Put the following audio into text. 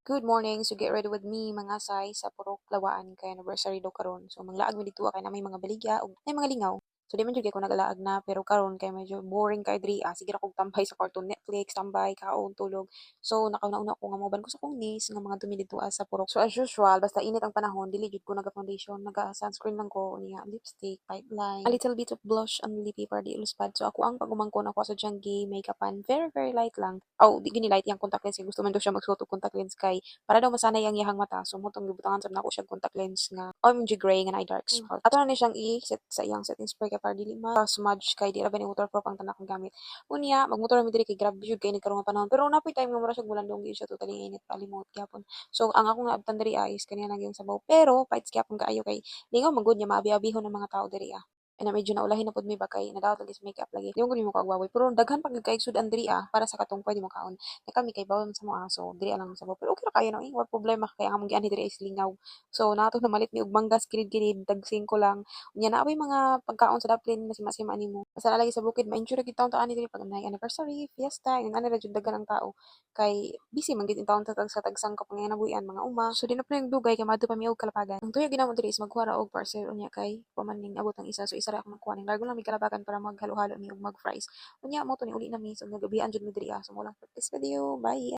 Good morning. So get ready with me mga say sa Purok Lawaan kay anniversary daw karon. So manglaag mi dito kay na may mga baligya ug may mga lingaw. So di man jud kay ko nagalaag na pero karon kay medyo boring kay diri sige ra kog tambay sa cartoon Netflix, tambay, kaon, tulog. So nakauna-una ko nga moban ko sa kong niece nga mga dumi dito sa Purok. So as usual basta init ang panahon dili jud ko naga-foundation, naga-sunscreen lang ko niya, lipstick, pipeline, a little bit of blush on lippy para di iluspad. So ako ang pagumangkon ako sa Jangi makeupan, very light lang. Oh, di gini light yang contact lens kay gusto man daw siya magsuot og contact lens kay para daw masanay ang iyahang mata. So motong gibutangan sad nako siya contact lens nga OMG gray nga na dark spot. Ato na ni siyang i-set sa iyang setting spray kay para dili ma-smudge kay di ra ba ni waterproof ang tanan kong gamit. Unya magmotor mi diri kay grabe jud kay ni karong nga panahon. Pero napoy time nga mura siya bulandong gyud siya totally init kalimot gyapon. So ang akong naabtan diri is kaniya lang yung sabaw. Pero fights gyapon kaayo kay lingaw man gud nya maabi-abihon ng mga tao diri and medyo naulahin na pud mi ba kay nadawat lagi sa makeup lagi. Di ko nimo kaagwawoy pero daghan pa gyud kay sudan diri para sa katong pwede mo kaon. Na kami kay bawal man sa mga aso diri lang sa bawo. Pero okay ra kayo no wa problema kay ang among gianhi diri is lingaw. So nato na malit mi og manggas kirid-kirid tag 5 lang. Unya na mga pagkaon sa daplin masima-sima nimo. Basta na lagi sa bukid ma-enjoy ra gyud taon ani diri pag anniversary, fiesta, and ana ra jud daghan ang tao. Kay busy man gyud in taon sa tagsang kapangyanabuyan mga uma. So di na pa yung dugay kay madto pa mi og kalapagan. Ang tuyo ginamon diri is magkuha ra og parcel unya kay pamaning abot ang isa. So isa ra ako magkuha ning largo lang mi kalapagan para maghalo-halo mi og mag fries. Unya mo to ni uli na mi so nagabian jud mi diri so mo lang practice video. Bye.